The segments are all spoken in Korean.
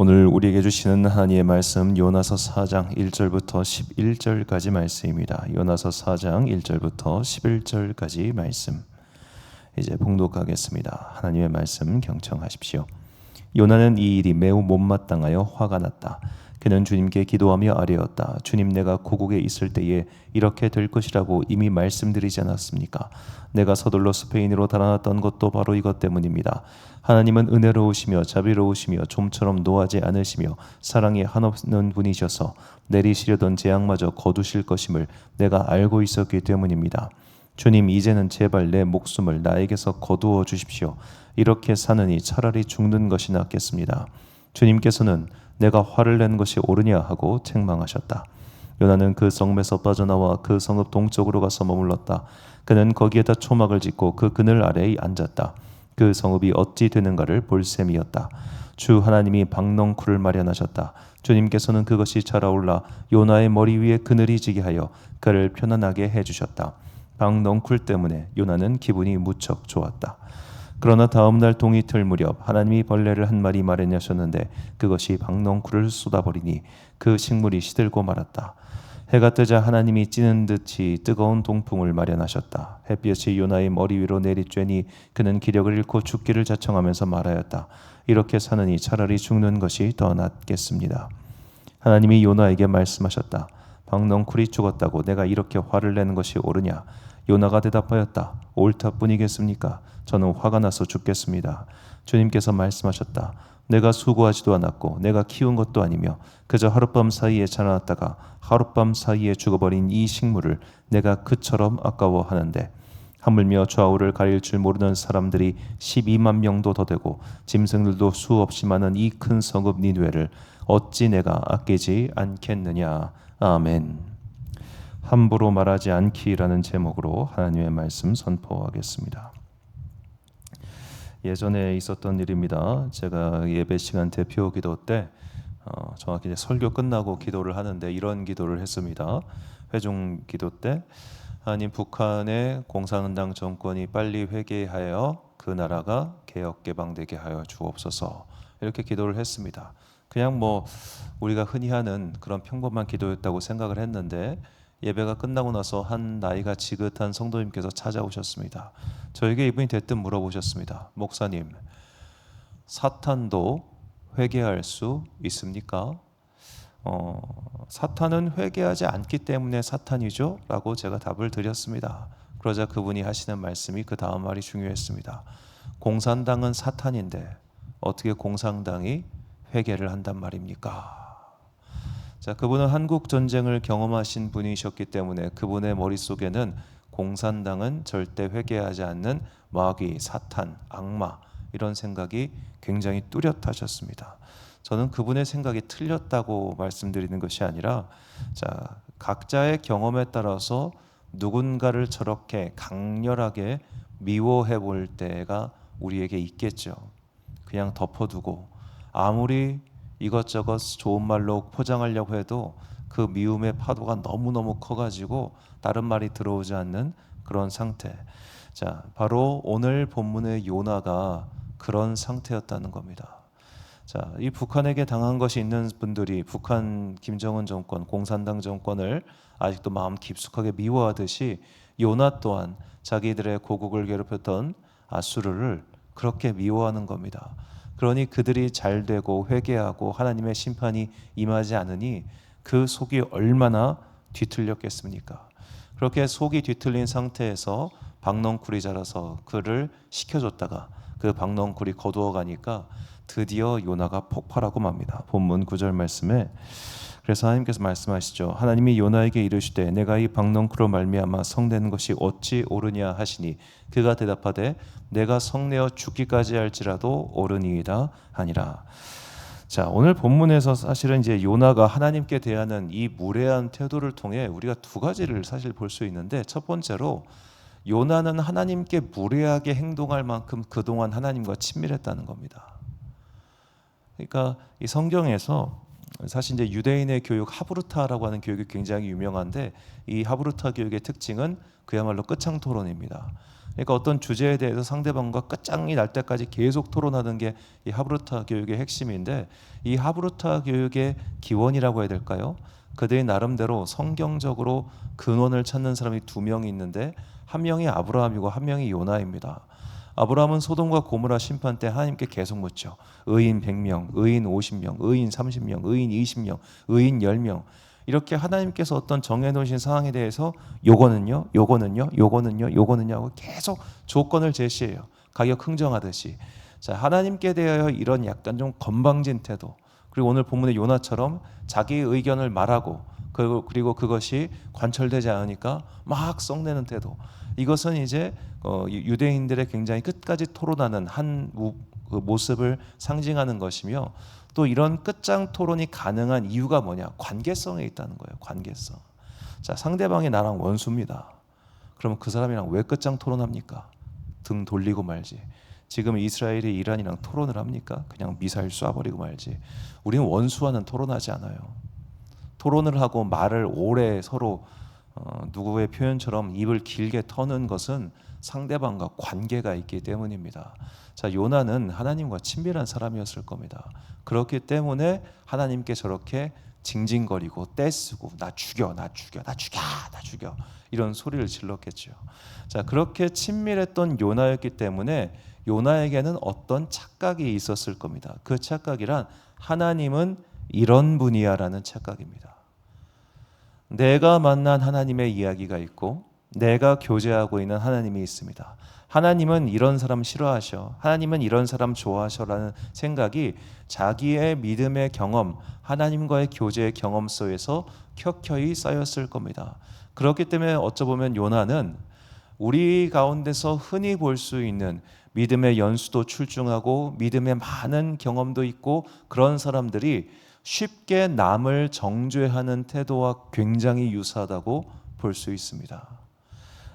오늘 우리에게 주시는 하나님의 말씀 요나서 4장 1절부터 11절까지 말씀입니다. 요나서 4장 1절부터 11절까지 말씀 이제 봉독하겠습니다. 하나님의 말씀 경청하십시오. 요나는 이 일이 매우 못마땅하여 화가 났다. 그는 주님께 기도하며 아뢰었다. 주님, 내가 고국에 있을 때에 이렇게 될 것이라고 이미 말씀드리지 않았습니까? 내가 서둘러 스페인으로 달아났던 것도 바로 이것 때문입니다. 하나님은 은혜로우시며 자비로우시며 좀처럼 노하지 않으시며 사랑이 한없는 분이셔서 내리시려던 재앙마저 거두실 것임을 내가 알고 있었기 때문입니다. 주님, 이제는 제발 내 목숨을 나에게서 거두어 주십시오. 이렇게 사느니 차라리 죽는 것이 낫겠습니다. 주님께서는 내가 화를 낸 것이 옳으냐 하고 책망하셨다. 요나는 그 성읍에서 빠져나와 그 성읍 동쪽으로 가서 머물렀다. 그는 거기에다 초막을 짓고 그 그늘 아래에 앉았다. 그 성읍이 어찌 되는가를 볼 셈이었다. 주 하나님이 박넝쿨을 마련하셨다. 주님께서는 그것이 자라올라 요나의 머리 위에 그늘이 지게 하여 그를 편안하게 해주셨다. 박넝쿨 때문에 요나는 기분이 무척 좋았다. 그러나 다음 날 동이 틀 무렵 하나님이 벌레를 한 마리 마련하셨는데 그것이 박넝쿨을 쏟아버리니 그 식물이 시들고 말았다. 해가 뜨자 하나님이 찌는 듯이 뜨거운 동풍을 마련하셨다. 햇볕이 요나의 머리 위로 내리쬐니 그는 기력을 잃고 죽기를 자청하면서 말하였다. 이렇게 사느니 차라리 죽는 것이 더 낫겠습니다. 하나님이 요나에게 말씀하셨다. 박넝쿨이 죽었다고 내가 이렇게 화를 내는 것이 옳으냐? 요나가 대답하였다. 옳다뿐이겠습니까? 저는 화가 나서 죽겠습니다. 주님께서 말씀하셨다. 내가 수고하지도 않았고 내가 키운 것도 아니며 그저 하룻밤 사이에 자라났다가 하룻밤 사이에 죽어버린 이 식물을 내가 그처럼 아까워하는데 하물며 좌우를 가릴 줄 모르는 사람들이 12만 명도 더 되고 짐승들도 수없이 많은 이 큰 성읍 니느웨를 어찌 내가 아끼지 않겠느냐. 아멘. 함부로 말하지 않기라는 제목으로 하나님의 말씀 선포하겠습니다. 예전에 있었던 일입니다. 제가 예배 시간 대표 기도 때 정확히 이제 설교 끝나고 기도를 하는데 이런 기도를 했습니다. 회중 기도 때 하나님, 북한의 공산당 정권이 빨리 회개하여 그 나라가 개혁 개방되게 하여 주옵소서, 이렇게 기도를 했습니다. 그냥 뭐 우리가 흔히 하는 그런 평범한 기도였다고 생각을 했는데 예배가 끝나고 나서 한 나이가 지긋한 성도님께서 찾아오셨습니다. 저에게 이분이 대뜸 물어보셨습니다. 목사님, 사탄도 회개할 수 있습니까? 사탄은 회개하지 않기 때문에 사탄이죠? 라고 제가 답을 드렸습니다. 그러자 그분이 하시는 말씀이 그 다음 말이 중요했습니다. 공산당은 사탄인데 어떻게 공산당이 회개를 한단 말입니까? 자, 그분은 한국 전쟁을 경험하신 분이셨기 때문에 그분의 머릿속에는 공산당은 절대 회개하지 않는 마귀, 사탄, 악마, 이런 생각이 굉장히 뚜렷하셨습니다. 저는 그분의 생각이 틀렸다고 말씀드리는 것이 아니라, 자, 각자의 경험에 따라서 누군가를 저렇게 강렬하게 미워해 볼 때가 우리에게 있겠죠. 그냥 덮어두고 아무리 이것저것 좋은 말로 포장하려고 해도 그 미움의 파도가 너무너무 커가지고 다른 말이 들어오지 않는 그런 상태. 자, 바로 오늘 본문의 요나가 그런 상태였다는 겁니다. 자, 이 북한에게 당한 것이 있는 분들이 북한 김정은 정권, 공산당 정권을 아직도 마음 깊숙하게 미워하듯이 요나 또한 자기들의 고국을 괴롭혔던 아수르를 그렇게 미워하는 겁니다. 그러니 그들이 잘 되고 회개하고 하나님의 심판이 임하지 않으니 그 속이 얼마나 뒤틀렸겠습니까? 그렇게 속이 뒤틀린 상태에서 박넝쿨이 자라서 그를 식혀줬다가 그 박넝쿨이 거두어가니까 드디어 요나가 폭발하고 맙니다. 본문 9절 말씀에 그래서 하나님께서 말씀하시죠. 하나님이 요나에게 이르시되 내가 이 박넝쿨로 말미암아 성내는 것이 어찌 옳으냐 하시니 그가 대답하되 내가 성내어 죽기까지 할지라도 옳으니이다 하니라. 자, 오늘 본문에서 사실은 이제 요나가 하나님께 대하는 이 무례한 태도를 통해 우리가 두 가지를 사실 볼 수 있는데, 첫 번째로 요나는 하나님께 무례하게 행동할 만큼 그동안 하나님과 친밀했다는 겁니다. 그러니까 이 성경에서 사실 이제 유대인의 교육 하브루타라고 하는 교육이 굉장히 유명한데 이 하브루타 교육의 특징은 그야말로 끝장토론입니다. 그러니까 어떤 주제에 대해서 상대방과 끝장이 날 때까지 계속 토론하는 게 이 하브루타 교육의 핵심인데, 이 하브루타 교육의 기원이라고 해야 될까요? 그들이 나름대로 성경적으로 근원을 찾는 사람이 두 명이 있는데, 한 명이 아브라함이고 한 명이 요나입니다. 아브라함은 소돔과 고모라 심판 때 하나님께 계속 묻죠. 의인 100명, 의인 50명, 의인 30명, 의인 20명, 의인 10명. 이렇게 하나님께서 어떤 정해놓으신 상황에 대해서 요거는요, 요거는요, 요거는요, 요거는요 하고 계속 조건을 제시해요. 가격 흥정하듯이. 자, 하나님께 대하여 이런 약간 좀 건방진 태도, 그리고 오늘 본문의 요나처럼 자기의 의견을 말하고 그리고 그것이 관철되지 않으니까 막 썩내는 태도. 이것은 이제 유대인들의 굉장히 끝까지 토론하는 한 모습을 상징하는 것이며, 또 이런 끝장 토론이 가능한 이유가 뭐냐? 관계성에 있다는 거예요. 관계성. 자, 상대방이 나랑 원수입니다. 그러면 그 사람이랑 왜 끝장 토론합니까? 등 돌리고 말지. 지금 이스라엘이 이란이랑 토론을 합니까? 그냥 미사일 쏴버리고 말지. 우리는 원수와는 토론하지 않아요. 토론을 하고 말을 오래 서로 누구의 표현처럼 입을 길게 터는 것은 상대방과 관계가 있기 때문입니다. 자, 요나는 하나님과 친밀한 사람이었을 겁니다. 그렇기 때문에 하나님께 저렇게 징징거리고 떼쓰고 나 죽여, 나 죽여, 나 죽여, 나 죽여 이런 소리를 질렀겠죠. 자, 그렇게 친밀했던 요나였기 때문에 요나에게는 어떤 착각이 있었을 겁니다. 그 착각이란 하나님은 이런 분이야라는 착각입니다. 내가 만난 하나님의 이야기가 있고 내가 교제하고 있는 하나님이 있습니다. 하나님은 이런 사람 싫어하셔, 하나님은 이런 사람 좋아하셔라는 생각이 자기의 믿음의 경험, 하나님과의 교제의 경험 속에서 켜켜이 쌓였을 겁니다. 그렇기 때문에 어쩌보면 요나는 우리 가운데서 흔히 볼 수 있는 믿음의 연수도 출중하고 믿음의 많은 경험도 있고 그런 사람들이 쉽게 남을 정죄하는 태도와 굉장히 유사하다고 볼 수 있습니다.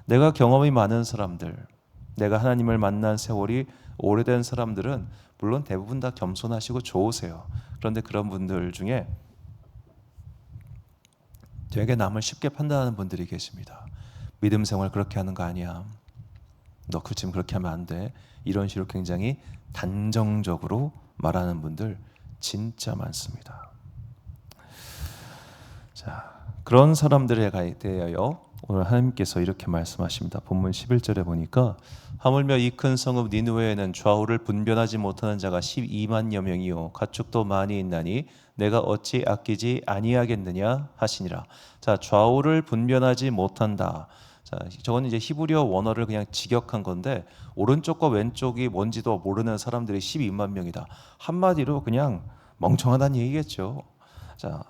내가 경험이 많은 사람들, 내가 하나님을 만난 세월이 오래된 사람들은 물론 대부분 다 겸손하시고 좋으세요. 그런데 그런 분들 중에 되게 남을 쉽게 판단하는 분들이 계십니다. 믿음 생활 그렇게 하는 거 아니야, 너 지금 그렇게 하면 안 돼, 이런 식으로 굉장히 단정적으로 말하는 분들 진짜 많습니다. 자, 그런 사람들에 대하여 오늘 하나님께서 이렇게 말씀하십니다. 본문 11절에 보니까 하물며 이 큰 성읍 니느웨에는 좌우를 분별하지 못하는 자가 12만여 명이요 가축도 많이 있나니 내가 어찌 아끼지 아니하겠느냐 하시니라. 자, 좌우를 분별하지 못한다. 자, 저건 이제 히브리어 원어를 그냥 직역한 건데 오른쪽과 왼쪽이 뭔지도 모르는 사람들이 12만 명이다. 한마디로 그냥 멍청하다는 얘기겠죠. 자,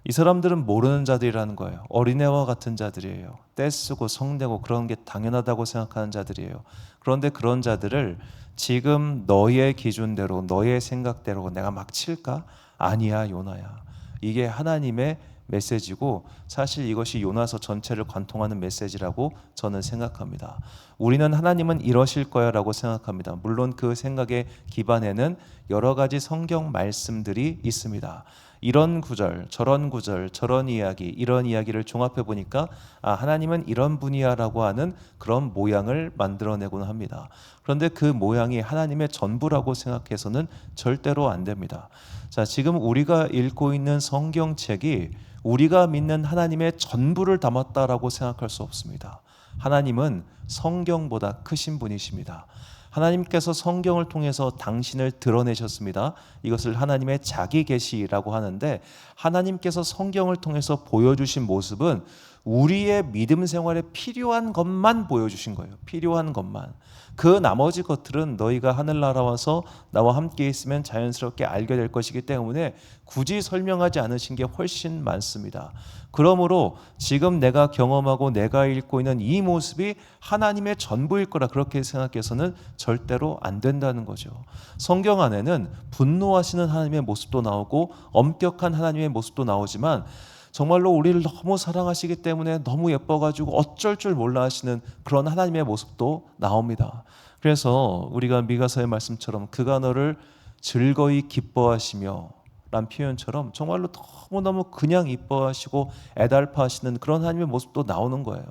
이 사람들은 모르는 자들이라는 거예요. 어린애와 같은 자들이에요. 떼쓰고 성내고 그런 게 당연하다고 생각하는 자들이에요. 그런데 그런 자들을 지금 너의 기준대로 너의 생각대로 내가 막 칠까? 아니야, 요나야. 이게 하나님의 메시지고 사실 이것이 요나서 전체를 관통하는 메시지라고 저는 생각합니다. 우리는 하나님은 이러실 거야 라고 생각합니다. 물론 그 생각의 기반에는 여러 가지 성경 말씀들이 있습니다. 이런 구절, 저런 이야기, 이런 이야기를 종합해 보니까 하나님은 이런 분이야라고 하는 그런 모양을 만들어내곤 합니다. 그런데 그 모양이 하나님의 전부라고 생각해서는 절대로 안 됩니다. 자, 지금 우리가 읽고 있는 성경책이 우리가 믿는 하나님의 전부를 담았다라고 생각할 수 없습니다. 하나님은 성경보다 크신 분이십니다. 하나님께서 성경을 통해서 당신을 드러내셨습니다. 이것을 하나님의 자기 계시라고 하는데 하나님께서 성경을 통해서 보여주신 모습은 우리의 믿음 생활에 필요한 것만 보여주신 거예요. 필요한 것만. 그 나머지 것들은 너희가 하늘나라 와서 나와 함께 있으면 자연스럽게 알게 될 것이기 때문에 굳이 설명하지 않으신 게 훨씬 많습니다. 그러므로 지금 내가 경험하고 내가 읽고 있는 이 모습이 하나님의 전부일 거라 그렇게 생각해서는 절대로 안 된다는 거죠. 성경 안에는 분노하시는 하나님의 모습도 나오고 엄격한 하나님의 모습도 나오지만 정말로 우리를 너무 사랑하시기 때문에 너무 예뻐가지고 어쩔 줄 몰라 하시는 그런 하나님의 모습도 나옵니다. 그래서 우리가 미가서의 말씀처럼 그가 너를 즐거이 기뻐하시며 란 표현처럼 정말로 너무너무 그냥 이뻐하시고 애달파하시는 그런 하나님의 모습도 나오는 거예요.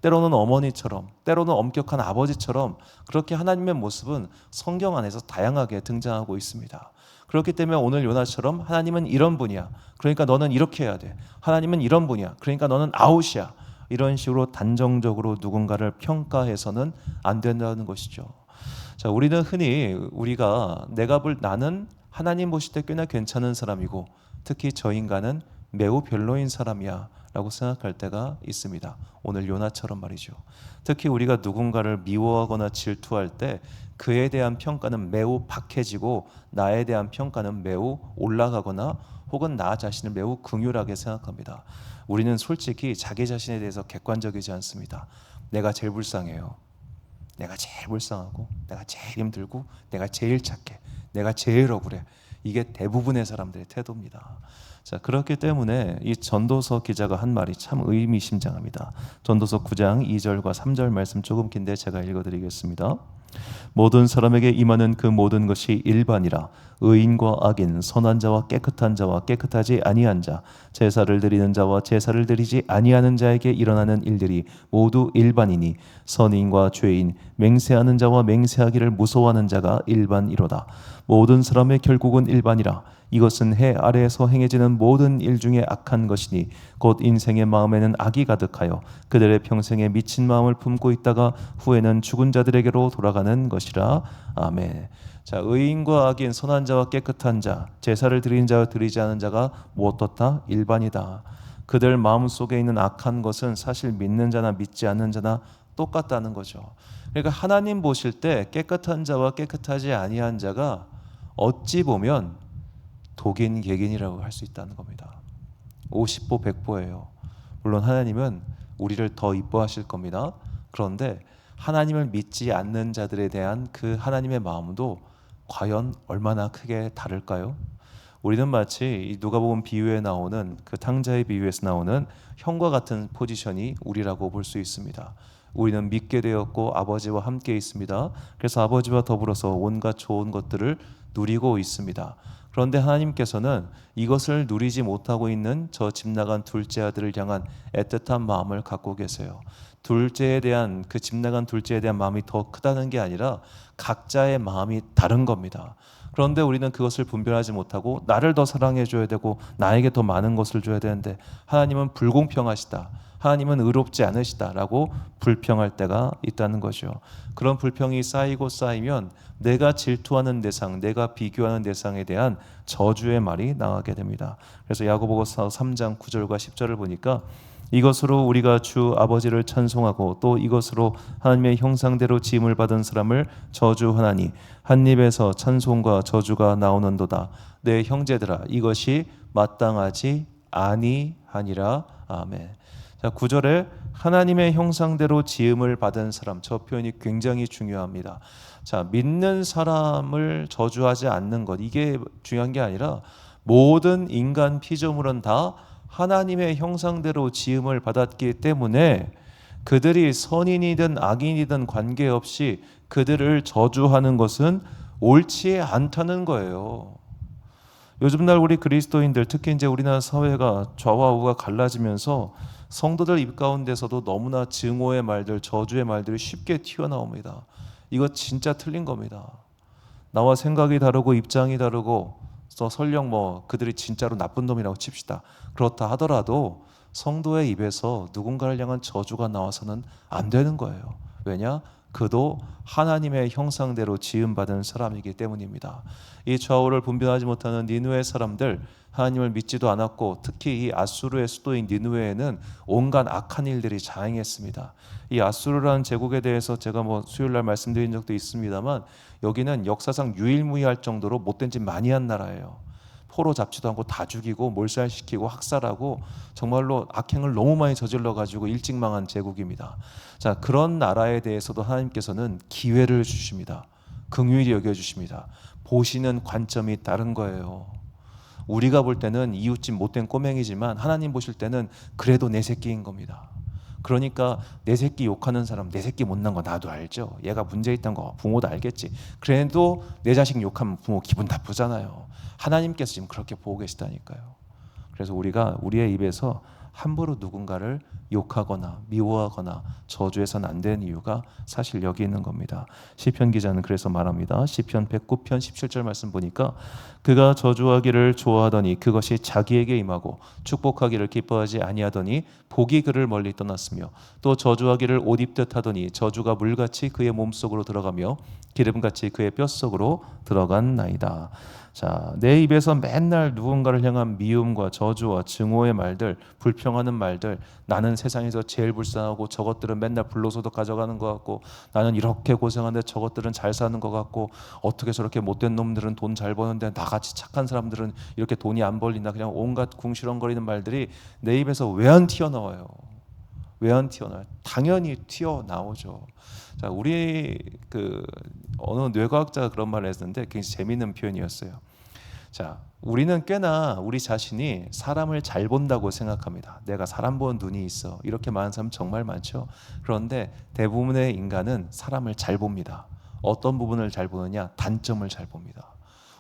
때로는 어머니처럼, 때로는 엄격한 아버지처럼 그렇게 하나님의 모습은 성경 안에서 다양하게 등장하고 있습니다. 그렇기 때문에 오늘 요나처럼 하나님은 이런 분이야, 그러니까 너는 이렇게 해야 돼. 하나님은 이런 분이야, 그러니까 너는 아웃이야. 이런 식으로 단정적으로 누군가를 평가해서는 안 된다는 것이죠. 자, 우리는 흔히 나는 하나님 보실 때 꽤나 괜찮은 사람이고 특히 저 인간은 매우 별로인 사람이야 라고 생각할 때가 있습니다. 오늘 요나처럼 말이죠. 특히 우리가 누군가를 미워하거나 질투할 때 그에 대한 평가는 매우 박해지고 나에 대한 평가는 매우 올라가거나 혹은 나 자신을 매우 긍휼하게 생각합니다. 우리는 솔직히 자기 자신에 대해서 객관적이지 않습니다. 내가 제일 불쌍해요. 내가 제일 불쌍하고 내가 제일 힘들고 내가 제일 착해. 내가 제일 억울해. 이게 대부분의 사람들의 태도입니다. 자, 그렇기 때문에 이 전도서 기자가 한 말이 참 의미심장합니다. 전도서 9장 2절과 3절 말씀 조금 긴데 제가 읽어드리겠습니다. 모든 사람에게 임하는 그 모든 것이 일반이라. 의인과 악인, 선한 자와 깨끗한 자와 깨끗하지 아니한 자, 제사를 드리는 자와 제사를 드리지 아니하는 자에게 일어나는 일들이 모두 일반이니 선인과 죄인, 맹세하는 자와 맹세하기를 무서워하는 자가 일반이로다. 모든 사람의 결국은 일반이라. 이것은 해 아래에서 행해지는 모든 일 중에 악한 것이니 곧 인생의 마음에는 악이 가득하여 그들의 평생에 미친 마음을 품고 있다가 후에는 죽은 자들에게로 돌아가는 것이라. 아멘. 자, 의인과 악인, 선한 자와 깨끗한 자, 제사를 드리는 자와 드리지 않은 자가 무엇도다 일반이다. 그들 마음속에 있는 악한 것은 사실 믿는 자나 믿지 않는 자나 똑같다는 거죠. 그러니까 하나님 보실 때 깨끗한 자와 깨끗하지 아니한 자가 어찌 보면 독인 객인이라고 할 수 있다는 겁니다. 50보 100보예요. 물론 하나님은 우리를 더 이뻐하실 겁니다. 그런데 하나님을 믿지 않는 자들에 대한 그 하나님의 마음도 과연 얼마나 크게 다를까요? 우리는 마치 누가복음 비유에 나오는 그 탕자의 비유에서 나오는 형과 같은 포지션이 우리라고 볼 수 있습니다. 우리는 믿게 되었고 아버지와 함께 있습니다. 그래서 아버지와 더불어서 온갖 좋은 것들을 누리고 있습니다. 그런데 하나님께서는 이것을 누리지 못하고 있는 저 집 나간 둘째 아들을 향한 애틋한 마음을 갖고 계세요. 둘째에 대한 그 집 나간 둘째에 대한 마음이 더 크다는 게 아니라 각자의 마음이 다른 겁니다. 그런데 우리는 그것을 분별하지 못하고 나를 더 사랑해 줘야 되고 나에게 더 많은 것을 줘야 되는데 하나님은 불공평하시다. 하나님은 의롭지 않으시다라고 불평할 때가 있다는 거죠. 그런 불평이 쌓이고 쌓이면 내가 질투하는 대상, 내가 비교하는 대상에 대한 저주의 말이 나가게 됩니다. 그래서 야고보서 3장 9절과 10절을 보니까 이것으로 우리가 주 아버지를 찬송하고 또 이것으로 하나님의 형상대로 지음을 받은 사람을 저주하나니 한 입에서 찬송과 저주가 나오는도다. 내 형제들아 이것이 마땅하지 아니하니라. 아멘. 자, 9절에 하나님의 형상대로 지음을 받은 사람, 저 표현이 굉장히 중요합니다. 자, 믿는 사람을 저주하지 않는 것, 이게 중요한 게 아니라 모든 인간 피조물은 다 하나님의 형상대로 지음을 받았기 때문에 그들이 선인이든 악인이든 관계없이 그들을 저주하는 것은 옳지 않다는 거예요. 요즘 날 우리 그리스도인들, 특히 이제 우리나라 사회가 좌와 우가 갈라지면서 성도들 입 가운데서도 너무나 증오의 말들, 저주의 말들이 쉽게 튀어나옵니다. 이거 진짜 틀린 겁니다. 나와 생각이 다르고 입장이 다르고 설령 그들이 진짜로 나쁜 놈이라고 칩시다. 그렇다 하더라도 성도의 입에서 누군가를 향한 저주가 나와서는 안 되는 거예요. 왜냐? 그도 하나님의 형상대로 지음받은 사람이기 때문입니다. 이 좌우를 분별하지 못하는 니느웨 사람들, 하나님을 믿지도 않았고 특히 이 아수르의 수도인 니느웨에는 온갖 악한 일들이 자행했습니다. 이 아수르라는 제국에 대해서 제가 수요일날 말씀드린 적도 있습니다만 여기는 역사상 유일무이할 정도로 못된 짓 많이 한 나라예요. 포로 잡지도 않고 다 죽이고 몰살시키고 학살하고 정말로 악행을 너무 많이 저질러 가지고 일찍 망한 제국입니다. 자, 그런 나라에 대해서도 하나님께서는 기회를 주십니다. 긍휼히 여겨주십니다. 보시는 관점이 다른 거예요. 우리가 볼 때는 이웃집 못된 꼬맹이지만 하나님 보실 때는 그래도 내 새끼인 겁니다. 그러니까 내 새끼 욕하는 사람, 내 새끼 못난 거 나도 알죠. 얘가 문제 있다는 거 부모도 알겠지. 그래도 내 자식 욕하면 부모 기분 나쁘잖아요. 하나님께서 지금 그렇게 보고 계시다니까요. 그래서 우리가 우리의 입에서 함부로 누군가를 욕하거나 미워하거나 저주해서는 안 되는 이유가 사실 여기 있는 겁니다. 시편 기자는 그래서 말합니다. 시편 109편 17절 말씀 보니까 그가 저주하기를 좋아하더니 그것이 자기에게 임하고 축복하기를 기뻐하지 아니하더니 복이 그를 멀리 떠났으며 또 저주하기를 옷 입듯 하더니 저주가 물같이 그의 몸속으로 들어가며 기름같이 그의 뼛속으로 들어간 나이다. 자, 내 입에서 맨날 누군가를 향한 미움과 저주와 증오의 말들, 불평하는 말들, 나는 세상에서 제일 불쌍하고 저것들은 맨날 불로소득 가져가는 것 같고 나는 이렇게 고생하는데 저것들은 잘 사는 것 같고 어떻게 저렇게 못된 놈들은 돈 잘 버는데 나같이 착한 사람들은 이렇게 돈이 안 벌리나, 그냥 온갖 궁시렁거리는 말들이 내 입에서 왜 안 튀어나와요? 왜 안 튀어나와요? 당연히 튀어나오죠. 자, 우리 어느 뇌과학자가 그런 말을 했는데 굉장히 재미있는 표현이었어요. 자, 우리는 꽤나 우리 자신이 사람을 잘 본다고 생각합니다. 내가 사람 보는 눈이 있어. 이렇게 말하는 사람 정말 많죠. 그런데 대부분의 인간은 사람을 잘 봅니다. 어떤 부분을 잘 보느냐? 단점을 잘 봅니다.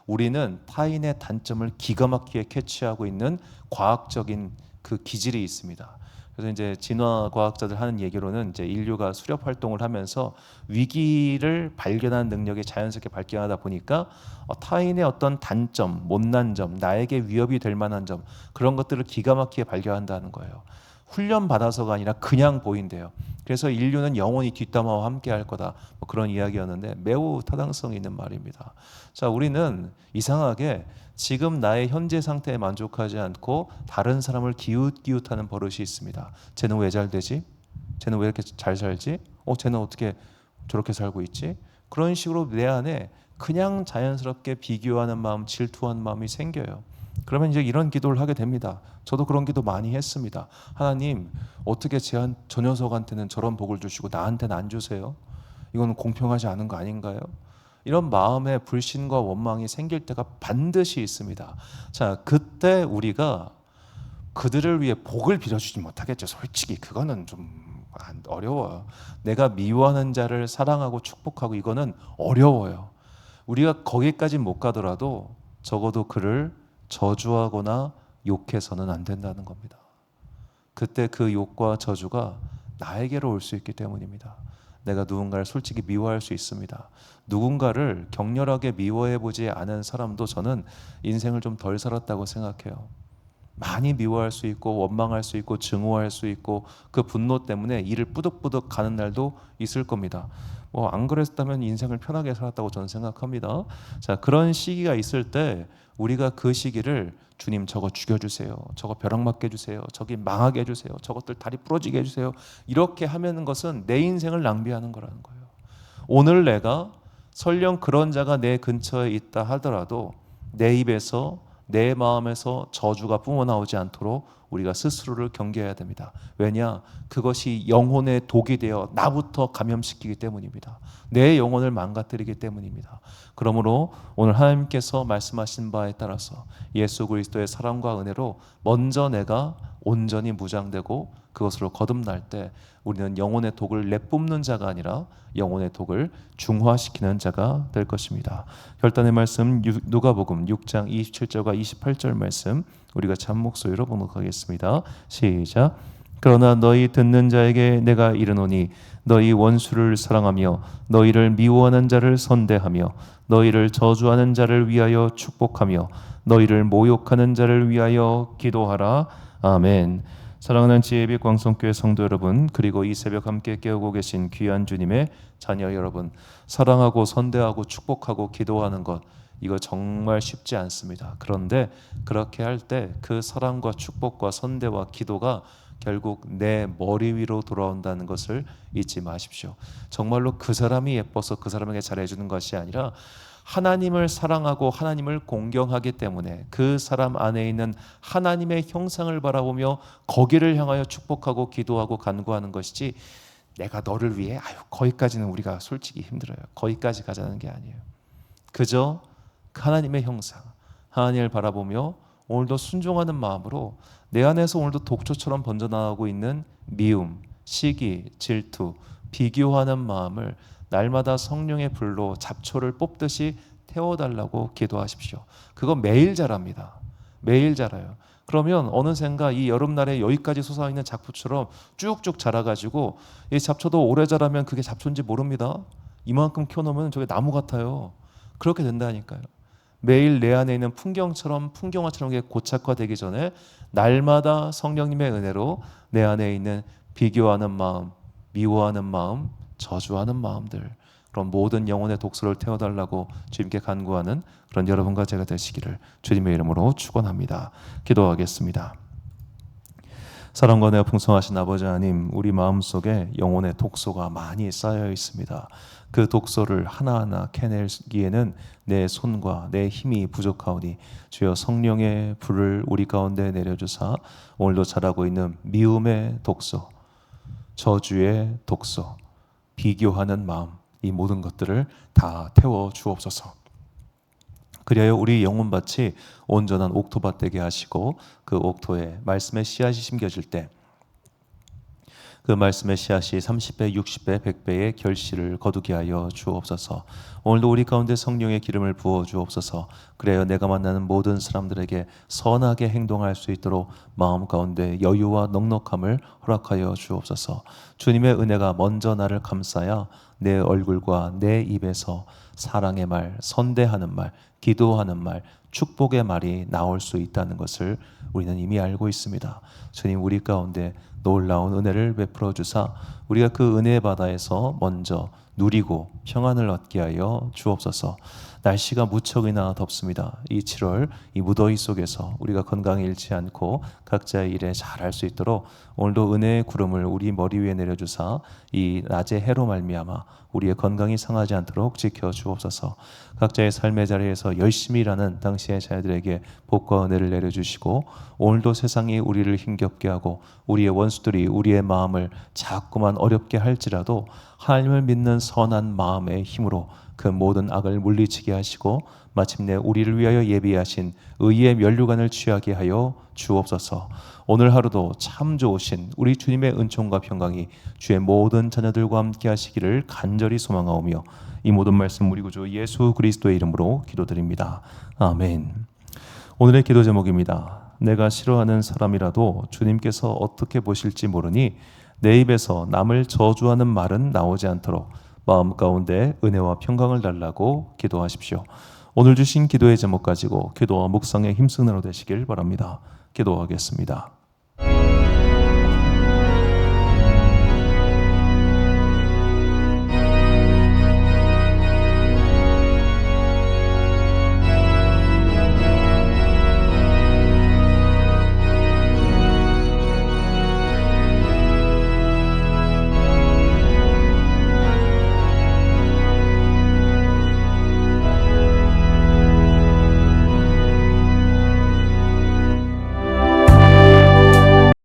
우리는 타인의 단점을 기가 막히게 캐치하고 있는 과학적인 그 기질이 있습니다. 그래서 이제 진화 과학자들 하는 얘기로는 이제 인류가 수렵 활동을 하면서 위기를 발견하는 능력이 자연스럽게 발견하다 보니까 타인의 어떤 단점, 못난 점, 나에게 위협이 될 만한 점, 그런 것들을 기가 막히게 발견한다는 거예요. 훈련 받아서가 아니라 그냥 보인대요. 그래서 인류는 영원히 뒷담화와 함께할 거다, 뭐 그런 이야기였는데 매우 타당성이 있는 말입니다. 자, 우리는 이상하게 지금 나의 현재 상태에 만족하지 않고 다른 사람을 기웃기웃하는 버릇이 있습니다. 쟤는 왜 잘 되지? 쟤는 왜 이렇게 잘 살지? 쟤는 어떻게 저렇게 살고 있지? 그런 식으로 내 안에 그냥 자연스럽게 비교하는 마음, 질투하는 마음이 생겨요. 그러면 이제 이런 기도를 하게 됩니다. 저도 그런 기도 많이 했습니다. 하나님, 어떻게 저 녀석한테는 저런 복을 주시고 나한테는 안 주세요? 이건 공평하지 않은 거 아닌가요? 이런 마음의 불신과 원망이 생길 때가 반드시 있습니다. 자, 그때 우리가 그들을 위해 복을 빌어주지 못하겠죠. 솔직히 그거는 좀 어려워요. 내가 미워하는 자를 사랑하고 축복하고 이거는 어려워요. 우리가 거기까지 못 가더라도 적어도 그를 저주하거나 욕해서는 안 된다는 겁니다. 그때 그 욕과 저주가 나에게로 올 수 있기 때문입니다. 내가 누군가를 솔직히 미워할 수 있습니다. 누군가를 격렬하게 미워해 보지 않은 사람도 저는 인생을 좀 덜 살았다고 생각해요. 많이 미워할 수 있고 원망할 수 있고 증오할 수 있고 그 분노 때문에 이를 뿌득뿌득 가는 날도 있을 겁니다. 안 그랬다면 인생을 편하게 살았다고 저는 생각합니다. 자, 그런 시기가 있을 때 우리가 그 시기를 주님 저거 죽여주세요, 저거 벼락 맞게 해주세요, 저기 망하게 해주세요, 저것들 다리 부러지게 해주세요, 이렇게 하는 것은 내 인생을 낭비하는 거라는 거예요. 오늘 내가 설령 그런 자가 내 근처에 있다 하더라도 내 입에서 내 마음에서 저주가 뿜어나오지 않도록 우리가 스스로를 경계해야 됩니다. 왜냐? 그것이 영혼의 독이 되어 나부터 감염시키기 때문입니다. 내 영혼을 망가뜨리기 때문입니다. 그러므로 오늘 하나님께서 말씀하신 바에 따라서 예수 그리스도의 사랑과 은혜로 먼저 내가 온전히 무장되고 그것으로 거듭날 때 우리는 영혼의 독을 내뿜는 자가 아니라 영혼의 독을 중화시키는 자가 될 것입니다. 결단의 말씀 누가복음 6장 27절과 28절 말씀 우리가 잠목소리로 봉독하겠습니다. 시작. 그러나 너희 듣는 자에게 내가 이르노니 너희 원수를 사랑하며 너희를 미워하는 자를 선대하며 너희를 저주하는 자를 위하여 축복하며 너희를 모욕하는 자를 위하여 기도하라. 아멘. 사랑하는 지혜빛 광성교회 성도 여러분, 그리고 이 새벽 함께 깨우고 계신 귀한 주님의 자녀 여러분, 사랑하고 선대하고 축복하고 기도하는 것, 이거 정말 쉽지 않습니다. 그런데 그렇게 할 때 그 사랑과 축복과 선대와 기도가 결국 내 머리 위로 돌아온다는 것을 잊지 마십시오. 정말로 그 사람이 예뻐서 그 사람에게 잘해주는 것이 아니라 하나님을 사랑하고 하나님을 공경하기 때문에 그 사람 안에 있는 하나님의 형상을 바라보며 거기를 향하여 축복하고 기도하고 간구하는 것이지, 내가 너를 위해 거기까지는 우리가 솔직히 힘들어요. 거기까지 가자는 게 아니에요. 그저 하나님의 형상, 하나님을 바라보며 오늘도 순종하는 마음으로 내 안에서 오늘도 독초처럼 번져나가고 있는 미움, 시기, 질투, 비교하는 마음을 날마다 성령의 불로 잡초를 뽑듯이 태워달라고 기도하십시오. 그거 매일 자랍니다. 매일 자라요. 그러면 어느샌가 이 여름날에 여기까지 솟아있는 잡초처럼 쭉쭉 자라가지고 이 잡초도 오래 자라면 그게 잡초인지 모릅니다. 이만큼 켜놓으면 저게 나무 같아요. 그렇게 된다니까요. 매일 내 안에 있는 풍경화처럼 이게 고착화되기 전에 날마다 성령님의 은혜로 내 안에 있는 비교하는 마음, 미워하는 마음, 저주하는 마음들, 그런 모든 영혼의 독소를 태워달라고 주님께 간구하는 그런 여러분과 제가 되시기를 주님의 이름으로 축원합니다. 기도하겠습니다. 사랑과 은혜가 풍성하신 아버지 하나님, 우리 마음속에 영혼의 독소가 많이 쌓여 있습니다. 그 독소를 하나하나 캐내기에는 내 손과 내 힘이 부족하오니 주여 성령의 불을 우리 가운데 내려주사 오늘도 자라고 있는 미움의 독소, 저주의 독소, 비교하는 마음, 이 모든 것들을 다 태워 주옵소서. 그리하여 우리 영혼밭이 온전한 옥토밭 되게 하시고 그 옥토에 말씀의 씨앗이 심겨질 때 그 말씀의 씨앗이 30배, 60배, 100배의 결실을 거두게 하여 주옵소서. 오늘도 우리 가운데 성령의 기름을 부어 주옵소서. 그래야 내가 만나는 모든 사람들에게 선하게 행동할 수 있도록 마음 가운데 여유와 넉넉함을 허락하여 주옵소서. 주님의 은혜가 먼저 나를 감싸야 내 얼굴과 내 입에서 사랑의 말, 선대하는 말, 기도하는 말, 축복의 말이 나올 수 있다는 것을 우리는 이미 알고 있습니다. 주님, 우리 가운데 놀라운 은혜를 베풀어 주사 우리가 그 은혜의 바다에서 먼저 누리고 평안을 얻게 하여 주옵소서. 날씨가 무척이나 덥습니다. 이 7월 이 무더위 속에서 우리가 건강을 잃지 않고 각자의 일에 잘할 수 있도록 오늘도 은혜의 구름을 우리 머리 위에 내려주사 이 낮의 해로 말미암아 우리의 건강이 상하지 않도록 지켜 주옵소서. 각자의 삶의 자리에서 열심히 일하는 당시의 자녀들에게 복과 은혜를 내려주시고 오늘도 세상이 우리를 힘겹게 하고 우리의 원수들이 우리의 마음을 자꾸만 어렵게 할지라도 하나님을 믿는 선한 마음의 힘으로 그 모든 악을 물리치게 하시고 마침내 우리를 위하여 예비하신 의의 면류관을 취하게 하여 주옵소서. 오늘 하루도 참 좋으신 우리 주님의 은총과 평강이 주의 모든 자녀들과 함께 하시기를 간절히 소망하오며 이 모든 말씀 우리 구주 예수 그리스도의 이름으로 기도드립니다. 아멘. 오늘의 기도 제목입니다. 내가 싫어하는 사람이라도 주님께서 어떻게 보실지 모르니 내 입에서 남을 저주하는 말은 나오지 않도록 마음 가운데 은혜와 평강을 달라고 기도하십시오. 오늘 주신 기도의 제목 가지고 기도와 묵상에 힘쓰는 하루 되시길 바랍니다. 기도하겠습니다.